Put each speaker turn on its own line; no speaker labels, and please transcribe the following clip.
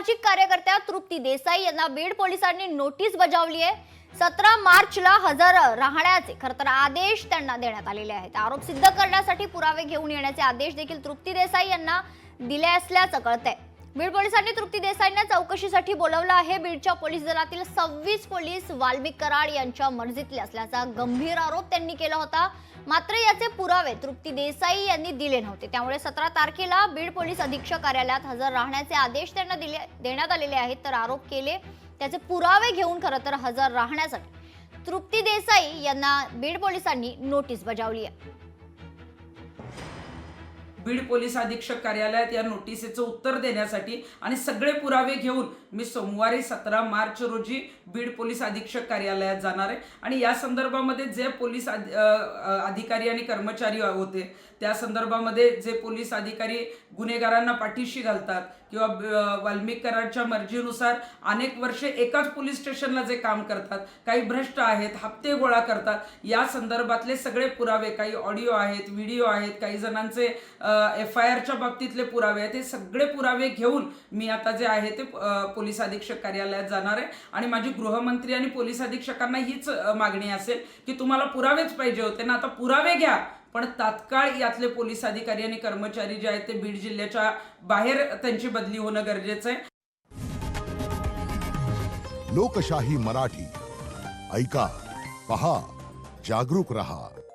सामाजिक कार्यकर्त्या तृप्ती देसाई यांना बीड पोलिसांनी नोटीस बजावली आहे। 17 मार्चला हजर राहण्याचे खरं तर आदेश त्यांना देण्यात आलेले आहेत। आरोप सिद्ध करण्यासाठी पुरावे घेऊन येण्याचे आदेश देखील तृप्ती देसाई यांना दिले असल्याचं कळतंय। बीड पोलिसांनी तृप्ती देसाईंना चौकशीसाठी बोलावलं आहे। बीडच्या पोलीस दलातील 26 पोलीस वाल्मिक कराड यांच्या मर्जीतले असल्याचा गंभीर आरोप त्यांनी केला होता। मात्र याचे पुरावे तृप्ती देसाई यांनी दिले नव्हते, त्यामुळे 17 तारखेला बीड पोलीस अधीक्षक कार्यालयात हजर राहण्याचे आदेश त्यांना देण्यात आलेले आहेत। तर आरोप केले त्याचे पुरावे घेऊन खरं तर हजर राहण्यासाठी तृप्ती देसाई यांना बीड पोलिसांनी नोटीस बजावली आहे।
बीड पोलीस अधीक्षक कार्यालयात या नोटिसीचं उत्तर देण्यासाठी आणि सगळे पुरावे घेऊन मी सोमवारी 17 मार्च रोजी बीड पोलीस अधीक्षक कार्यालयात जाणार आहे। आणि या संदर्भामध्ये जे पोलीस अधिकारी आणि कर्मचारी होते त्या संदर्भामध्ये जे पोलीस अधिकारी गुन्हेगारांना पाठीशी घालतात किंवा वाल्मिक कराडच्या मर्जीनुसार अनेक वर्षे एकाच पोलीस स्टेशनला जे काम करतात, काही भ्रष्ट आहेत, हप्ते गोळा करतात, या संदर्भातले सगळे पुरावे, काही ऑडिओ आहेत, व्हिडिओ आहेत, काही जणांचे FIRच्या बाबतीतले पुरावे आहेत, हे सगळे पुरावे घेऊन मी आता जे आहे ते पोलीस अधीक्षक कार्यालयात जाणार आहे। आणि माझी गृहमंत्री आणि पोलीस अधीक्षकांना हीच मागणी असेल की तुम्हाला पुरावेच पाहिजे होते ना, आता पुरावे घ्या, पण तात्काळ यातले पोलीस अधिकारी आणि कर्मचारी जे आहेत ते बीड जिल्ह्याच्या बाहेर त्यांची बदली होणं गरजेचं आहे।
लोकशाही मराठी ऐका, पहा, जागरूक रहा।